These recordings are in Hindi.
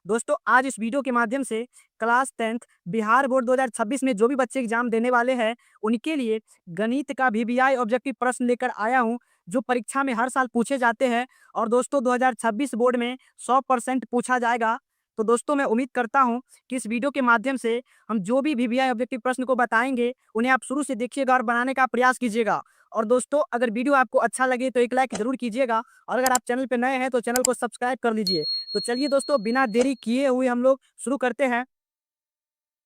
दोस्तों आज इस वीडियो के माध्यम से क्लास 10th बिहार बोर्ड 2026 में जो भी बच्चे एग्जाम देने वाले हैं उनके लिए गणित का वीवीआई ऑब्जेक्टिव प्रश्न लेकर आया हूं जो परीक्षा में हर साल पूछे जाते हैं और दोस्तों 2026 बोर्ड में 100% पूछा जाएगा। तो दोस्तों मैं उम्मीद करता हूं कि इस वीडियो के माध्यम से हम जो भी वीवीआई ऑब्जेक्टिव प्रश्न को बताएंगे उन्हें आप शुरू से देखिएगा और बनाने का प्रयास कीजिएगा। और दोस्तों अगर वीडियो आपको अच्छा लगे तो एक लाइक जरूर कीजिएगा और अगर आप चैनल पर नए हैं तो चैनल को सब्सक्राइब कर लीजिए। तो चलिए दोस्तों बिना देरी किए हुए हम लोग शुरू करते हैं।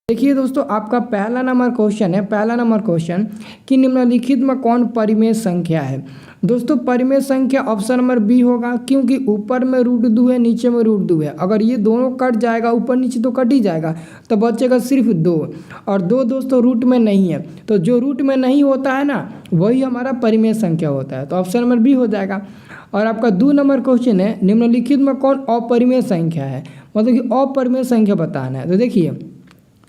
देखिए दोस्तों, आपका पहला नंबर क्वेश्चन कि निम्नलिखित में कौन परिमेय संख्या है। दोस्तों परिमेय संख्या ऑप्शन नंबर बी होगा, क्योंकि ऊपर में √2 है, नीचे में √2 है। अगर ये दोनों कट जाएगा, ऊपर नीचे तो कट ही जाएगा, तो बचेगा सिर्फ 2। और 2 दोस्तों रूट में नहीं है, तो जो रूट में नहीं होता है ना वही हमारा परिमेय संख्या होता है, तो ऑप्शन नंबर बी हो जाएगा। और आपका 2 नंबर क्वेश्चन है निम्नलिखित में कौन अपरिमेय संख्या है, मतलब कि अपरिमेय संख्या बताना है। तो देखिए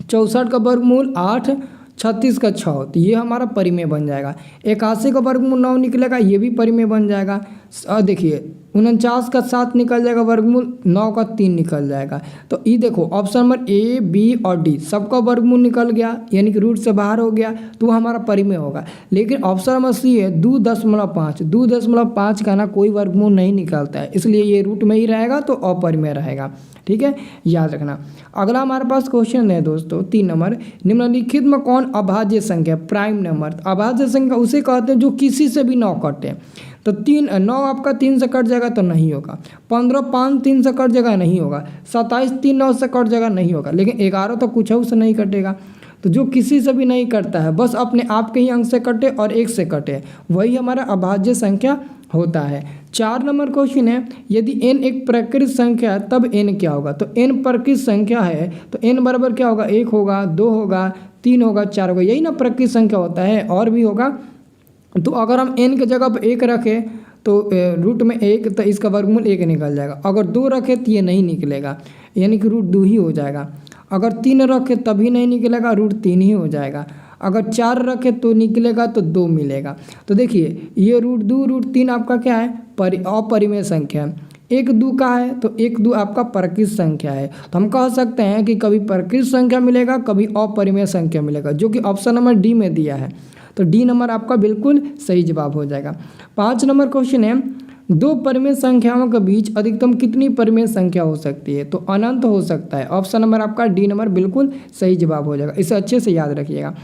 64 का वर्गमूल 8, 36 का 6, तो ये हमारा परिमेय बन जाएगा। 81 का वर्गमूल 9 निकलेगा, ये भी परिमेय बन जाएगा। और देखिए 49 का 7 निकल जाएगा, वर्गमूल 9 का 3 निकल जाएगा। तो ये देखो ऑप्शन नंबर ए, बी और डी सबका वर्गमूल निकल गया, यानी कि रूट से बाहर हो गया, तो हमारा परिमेय होगा। लेकिन ऑप्शन नंबर सी है 2.5 का ना कोई वर्गमूल नहीं निकलता है, इसलिए ये रूट में ही रहेगा, तो अपरिमेय रहेगा। ठीक है, याद रखना। अगला हमारे पास क्वेश्चन है दोस्तों 3 नंबर, निम्नलिखित में कौन अभाज्य संख्या प्राइम नंबर। अभाज्य संख्या उसे कहते हैं जो किसी से भी 9 कटे। तो 9 आपका 3 से कट जाएगा तो नहीं होगा, 15 5 3 से कट जाएगा नहीं होगा, 27 3 9 से कट जाएगा नहीं होगा, लेकिन 11 तो कुछ से नहीं कटेगा। तो जो किसी से भी नहीं कटता है, बस अपने आप के ही अंक से कटे और 1 से कटे, वही हमारा अभाज्य संख्या होता है। 4 नंबर क्वेश्चन है, यदि n एक प्रकृत संख्या है तब n क्या होगा। तो n प्रकृत संख्या है तो n बराबर क्या होगा, 1 होगा, 2 होगा, 3 होगा, 4 होगा, यही ना प्रकृत संख्या होता है, और भी होगा। तो अगर हम n की जगह पर 1 रखें तो रूट में 1, तो इसका वर्गमूल 1 निकल जाएगा। अगर 2 रखें तो ये नहीं निकलेगा, यानी कि √2 ही हो जाएगा। अगर 3 रखें तभी नहीं निकलेगा, √3 ही हो जाएगा। अगर 4 रखे तो निकलेगा, तो 2 मिलेगा। तो देखिए ये √2 √3 आपका क्या है, अपरिमेय संख्या। 1 2 का है तो 1 2 आपका प्रकृत संख्या है। तो हम कह सकते हैं कि कभी प्रकृत संख्या मिलेगा, कभी अपरिमेय संख्या मिलेगा, जो कि ऑप्शन नंबर डी में दिया है। तो डी नंबर आपका बिल्कुल सही जवाब हो जाएगा। 5 नंबर क्वेश्चन है, 2 परिमेय संख्याओं के बीच अधिकतम कितनी परिमेय संख्या हो सकती है। तो अनंत हो सकता है, ऑप्शन नंबर आपका डी नंबर बिल्कुल सही जवाब हो जाएगा, इसे अच्छे से याद रखिएगा।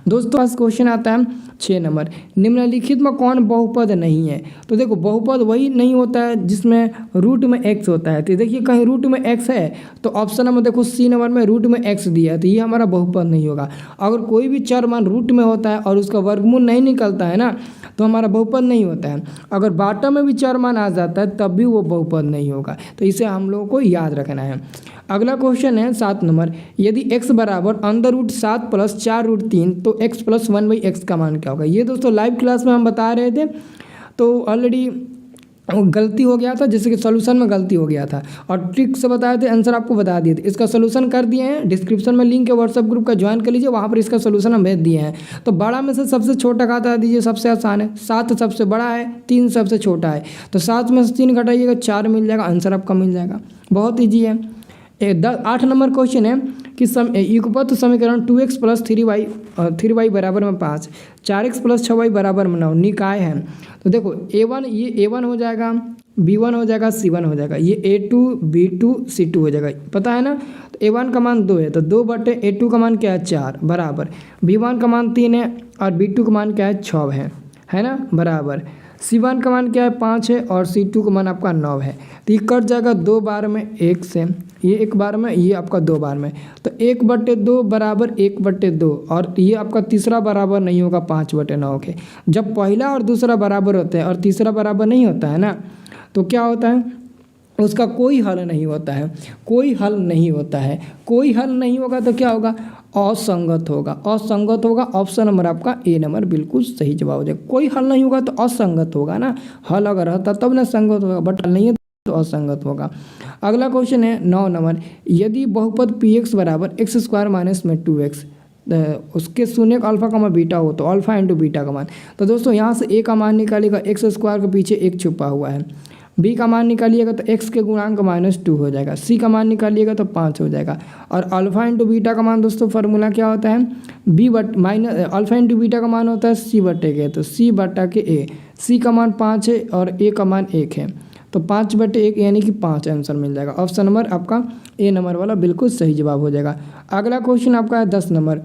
दोस्तों पास क्वेश्चन आता है 6 नंबर, निम्नलिखित में कौन बहुपद नहीं है। तो देखो बहुपद वही नहीं होता है जिसमें रूट में x होता है। तो देखिए कहीं रूट में x है तो ऑप्शन नंबर देखो सी नंबर में रूट में x दिया है, तो ये हमारा बहुपद नहीं होगा। अगर कोई भी चर मान रूट में होता है और उसका वर्गमूल नहीं निकलता है ना, तो हमारा बहुपद नहीं होता है। अगर बाटा में भी चर मान आ जाता है तब भी वो बहुपद नहीं होगा, तो इसे हम लोगों को याद रखना है। अगला क्वेश्चन है 7 नंबर, यदि x बराबर √7 + 4√3 तो x + 1/x का मान क्या होगा। ये दोस्तों लाइव क्लास में हम बता रहे थे, तो ऑलरेडी गलती हो गया था, जैसे कि सोल्यूशन में गलती हो गया था और ट्रिक से बताए थे, आंसर आपको बता दिए थे। इसका सोल्यूशन कर दिए हैं, डिस्क्रिप्शन में लिंक है, व्हाट्सएप ग्रुप का ज्वाइन कर लीजिए, वहाँ पर इसका सोल्यूशन हम भेज दिए हैं। तो बड़ा में से सबसे छोटा घटा दीजिए, सबसे आसान है। 7 सबसे बड़ा है, 3 सबसे छोटा है, तो 7 में से 3 घटाइएगा, 4 मिल जाएगा, आंसर आपका मिल जाएगा। बहुत ईजी है। 8 नंबर क्वेश्चन है कि युगपत समीकरण 2x + 3y बराबर 5, 4x + 6y बराबर 9 निकाय है। तो देखो a1 ये a1 हो जाएगा, b1 हो जाएगा, c1 हो जाएगा, ये a2 b2 c2 हो जाएगा, पता है ना। तो a1 का मान 2 है, तो 2/a2 का मान क्या है 4 बराबर, b1 का मान 3 है और b2 का मान क्या है 6 है ना, बराबर c1 का मान क्या है 5 है और c2 का मान आपका 9 है। तो ये कट जाएगा 2 बार में 1 से, ये 1 बार में, ये आपका 2 बार में, तो 1/2 बराबर 1/2, और ये आपका तीसरा बराबर नहीं होगा 5/9 के। जब पहला और दूसरा बराबर होते हैं और तीसरा बराबर नहीं होता है ना, तो क्या होता है, उसका कोई हल नहीं होता है, कोई हल नहीं होता है। कोई हल नहीं होगा तो क्या होगा, असंगत होगा, असंगत होगा। ऑप्शन नंबर आपका ए नंबर बिल्कुल सही जवाब हो जाएगा। कोई हल नहीं होगा तो असंगत होगा ना, हल अगर रहता तब ना संगत होगा, बट हल नहीं है तो असंगत होगा। अगला क्वेश्चन है 9 नंबर, यदि बहुपद px बराबर x² - 2x उसके शून्य का अल्फा का मान बीटा हो तो अल्फा × बीटा का मान। तो दोस्तों यहाँ से a का मान निकालेगा, x² के पीछे 1 छुपा हुआ है, बी का मान निकालिएगा तो एक्स के गुणांक -2 हो जाएगा, सी का मान निकालिएगा तो 5 हो जाएगा। और अल्फा इंटू बीटा का मान दोस्तों फार्मूला क्या होता है, अल्फा इंटू बीटा का मान होता है सी बटे के, तो सी बटा के ए, सी का मान 5 है और ए का मान 1 है, तो 5/1 यानी कि 5 आंसर मिल जाएगा। ऑप्शन नंबर आपका ए नंबर वाला बिल्कुल सही जवाब हो जाएगा। अगला क्वेश्चन आपका है 10 नंबर,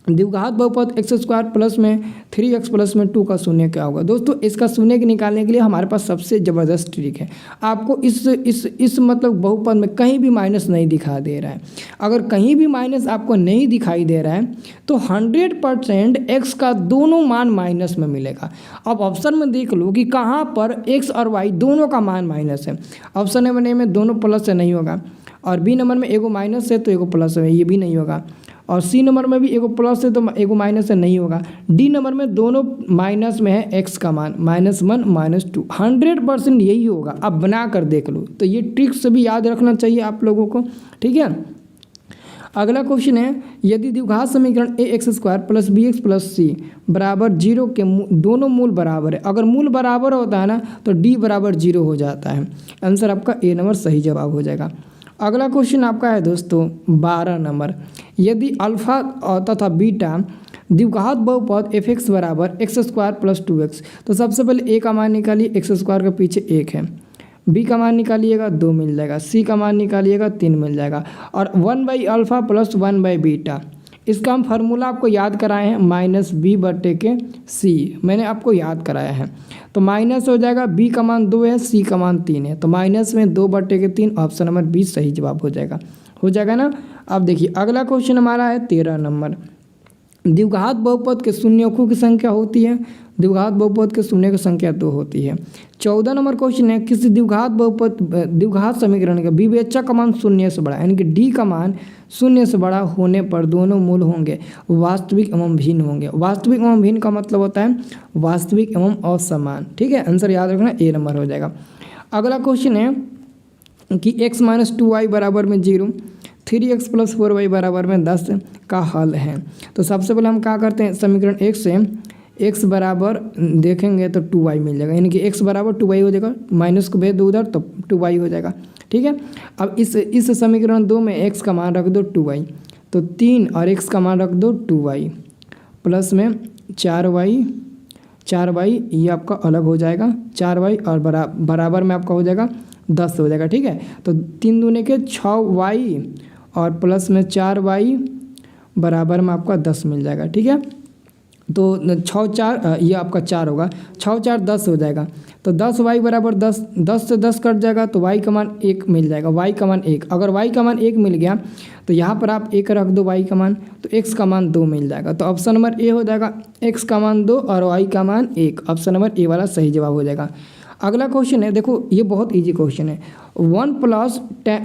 द्विघात बहुपद x² प्लस में 3x प्लस में 2 का शून्य क्या होगा। दोस्तों इसका शून्य निकालने के लिए हमारे पास सबसे ज़बरदस्त ट्रिक है। आपको इस मतलब बहुपद में कहीं भी माइनस नहीं दिखा दे रहा है। अगर कहीं भी माइनस आपको नहीं दिखाई दे रहा है तो 100% x का दोनों मान माइनस में मिलेगा। अब ऑप्शन में देख लो कि कहाँ पर x और y दोनों का मान माइनस है। ऑप्शन नंबर ए में दोनों प्लस से नहीं होगा, और बी नंबर में एगो माइनस है तो एगो प्लस है, ये भी नहीं होगा, और सी नंबर में भी एगो प्लस है तो एगो माइनस है, नहीं होगा। डी नंबर में दोनों माइनस में है, एक्स का मान -1 -2, 100% यही होगा। अब बना कर देख लो, तो ये ट्रिक्स भी याद रखना चाहिए आप लोगों को, ठीक है। अगला क्वेश्चन है, यदि द्विघात समीकरण ax² plus bx plus c बराबर 0 के दोनों मूल बराबर है। अगर मूल बराबर होता है ना तो d बराबर 0 हो जाता है। आंसर आपका ए नंबर सही जवाब हो जाएगा। अगला क्वेश्चन आपका है दोस्तों 12 नंबर, यदि अल्फा तथा बीटा द्विघात बहुपद f(x) बराबर x² प्लस 2x, तो सबसे पहले a का मान निकालिए, x² के पीछे 1 है, b का मान निकालिएगा 2 मिल जाएगा, c का मान निकालिएगा 3 मिल जाएगा, और 1/अल्फा प्लस 1/बीटा, इसका हम फार्मूला आपको याद कराए हैं -b/c, मैंने आपको याद कराया है। तो माइनस हो जाएगा, b का मान 2 है, c का मान 3 है, तो माइनस में 2/3, ऑप्शन नंबर बी सही जवाब हो जाएगा ना। अब देखिए अगला क्वेश्चन हमारा है 13 नंबर, द्विघात बहुपद के शून्यकों की संख्या होती है, द्विघात बहुपद के शून्य की संख्या 2 होती है। 14 नंबर क्वेश्चन है, किसी द्विघात समीकरण का विवेचक का मान 0 से बड़ा, यानी कि डी का मान 0 से बड़ा होने पर दोनों मूल होंगे वास्तविक एवं भिन्न होंगे। वास्तविक एवं भिन्न का मतलब होता है वास्तविक एवं असमान, ठीक है। आंसर याद रखना, ए नंबर हो जाएगा। अगला क्वेश्चन है कि x - 2y बराबर में 0, 3x प्लस 4y बराबर में 10 का हल है। तो सबसे पहले हम क्या करते हैं, समीकरण 1 से x बराबर देखेंगे तो 2y मिल जाएगा, यानी कि x बराबर 2y हो जाएगा, माइनस को भेज दो उधर तो 2y हो जाएगा, ठीक है। अब इस समीकरण 2 में x का मान रख दो 2y, तो 3 और x का मान रख दो 2y प्लस में 4y ये आपका अलग हो जाएगा 4y, और बराबर में आपका हो जाएगा 10 हो जाएगा, ठीक है। तो 3 दूने के 6y और प्लस में 4y बराबर में आपका 10 मिल जाएगा, ठीक है। तो 6 4 ये आपका 4 होगा, 6 4 10 हो जाएगा, तो 10y बराबर 10, 10 से 10 कट जाएगा तो y का मान 1 मिल जाएगा, y का मान 1। अगर y का मान 1 मिल गया तो यहाँ पर आप 1 रख दो y का मान, तो x का मान 2 मिल जाएगा। तो ऑप्शन नंबर ए हो जाएगा, x का मान 2 और y का मान 1, ऑप्शन नंबर ए वाला सही जवाब हो जाएगा। अगला क्वेश्चन है, देखो ये बहुत इजी क्वेश्चन है, 1 plus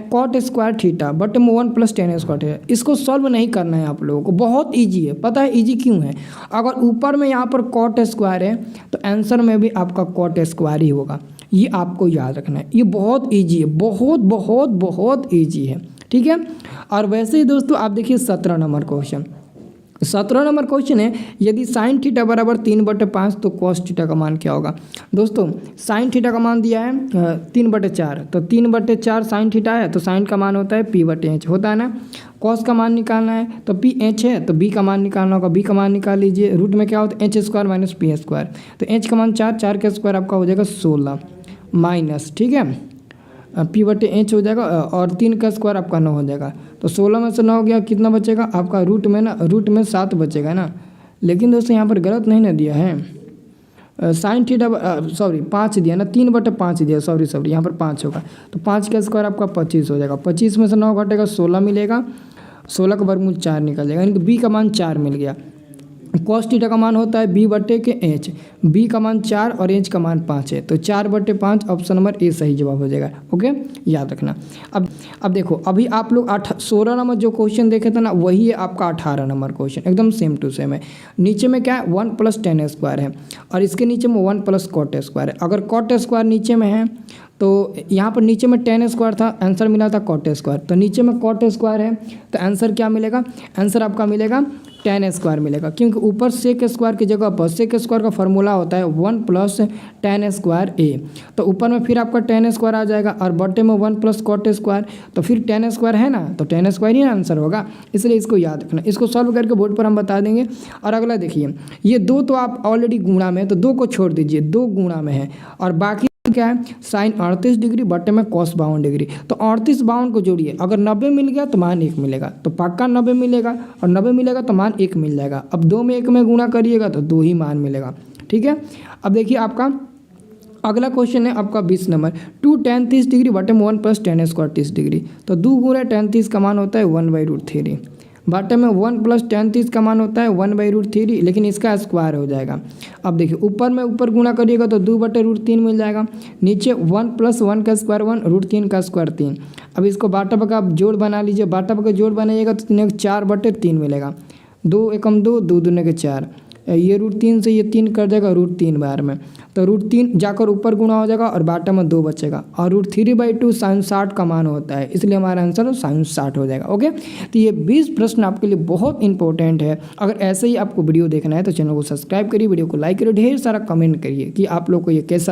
cot square theta but 1 plus tan square theta, इसको सॉल्व नहीं करना है आप लोगों को, बहुत इजी है। पता है इजी क्यों है, अगर ऊपर में यहाँ पर cot स्क्वायर है तो आंसर में भी आपका cot स्क्वायर ही होगा, ये आपको याद रखना है। ये बहुत ईजी है, बहुत बहुत बहुत ईजी है, ठीक है। और वैसे ही दोस्तों आप देखिए 17 नंबर क्वेश्चन, 17 नंबर क्वेश्चन है, यदि साइन थीटा बराबर 3/5 तो कॉस थीटा का मान क्या होगा। दोस्तों साइन थीटा का मान दिया है 3/4, तो 3/4 साइन थीटा है, तो साइन का मान होता है p/h होता है ना। कॉस का मान निकालना है तो ph है, तो b का मान निकालना होगा, b का मान निकाल लीजिए, रूट में क्या होता है h² - p², तो h का मान 4, 4 का स्क्वायर आपका हो जाएगा 16 माइनस, ठीक है, p/h हो जाएगा, और 3 का स्क्वायर आपका 9 हो जाएगा। तो 16 में से 9 हो गया, कितना बचेगा आपका, रूट में 7 बचेगा ना। लेकिन दोस्तों यहाँ पर गलत नहीं ना दिया है, साइन थीटा 5 दिया ना, 3/5 दिया, सॉरी यहाँ पर 5 होगा, तो 5 का स्क्वायर आपका 25 हो जाएगा। 25 में से 9 घटेगा 16 मिलेगा, 16 का वर्गमूल 4 निकल जाएगा, यानी कि बी का मान 4 मिल गया। कॉस थीटा का मान होता है b/h, b का मान 4 और h का मान 5 है, तो 4/5 ऑप्शन नंबर ए सही जवाब हो जाएगा, ओके, याद रखना। अब देखो, अभी आप लोग 16 नंबर जो क्वेश्चन देखे थे ना, वही है आपका 18 नंबर क्वेश्चन, एकदम सेम टू सेम है। नीचे में क्या है, 1 प्लस tan स्क्वायर है, और इसके नीचे में 1 प्लस cot स्क्वायर है। अगर cot स्क्वायर नीचे में है तो यहाँ पर नीचे में tan स्क्वायर था, आंसर मिला था cot स्क्वायर, तो नीचे में cot स्क्वायर है तो आंसर क्या मिलेगा, आंसर आपका मिलेगा टेन स्क्वायर मिलेगा, क्योंकि ऊपर सेक स्क्वायर की जगह पर सेक स्क्वायर का फॉर्मूला होता है 1 प्लस टेन स्क्वायर ए। तो ऊपर में फिर आपका टेन स्क्वायर आ जाएगा और बटे में 1 प्लस कॉट स्क्वायर, तो फिर टेन स्क्वायर है ना, तो टेन स्क्वायर ही आंसर होगा। इसलिए इसको याद रखना। इसको सॉल्व करके बोर्ड पर हम बता देंगे। और अगला देखिए, ये दो तो आप ऑलरेडी गुणा में है, तो दो को छोड़ दीजिए, दो गुणा में है और बाकी क्या है, साइन 38 डिग्री बटे में कॉस 52 डिग्री। तो 38 52 को जोड़िए, अगर 90 मिल गया तो मान 1 मिलेगा, तो पक्का 90 मिलेगा, और 90 मिलेगा तो मान 1 मिल जाएगा। अब 2 में 1 में गुणा करिएगा तो 2 ही मान मिलेगा। ठीक है, अब देखिए आपका अगला क्वेश्चन है आपका 20 नंबर, 2 tan 30 डिग्री बटे में 1 प्लस टेन स्क्वायर 30 डिग्री। तो 2 गुणा tan 30 का मान होता है 1/√3 बटे में 1 प्लस tan 30 का मान होता है 1/√3, लेकिन इसका स्क्वायर हो जाएगा। अब देखिए ऊपर में ऊपर गुणा करिएगा तो 2/√3 मिल जाएगा, नीचे 1 प्लस 1 का स्क्वायर 1, √3 का स्क्वायर 3। अब इसको बाटा बका आप जोड़ बना लीजिए, बाटा बका जोड़ बनाइएगा तो 4/3 मिलेगा, 2 एकम 2, 2 दूने के 4, ये √3 से ये 3 कर जाएगा √3 बार में, तो √3 जाकर ऊपर गुणा हो जाएगा और बाटा में 2 बचेगा, और √3/2 साइन 60 का मान होता है, इसलिए हमारा आंसर साइन 60 हो जाएगा। ओके, तो ये 20 प्रश्न आपके लिए बहुत इंपॉर्टेंट है। अगर ऐसे ही आपको वीडियो देखना है तो चैनल को सब्सक्राइब करिए, वीडियो को लाइक करिए, ढेर सारा कमेंट करिए कि आप लोग को ये कैसा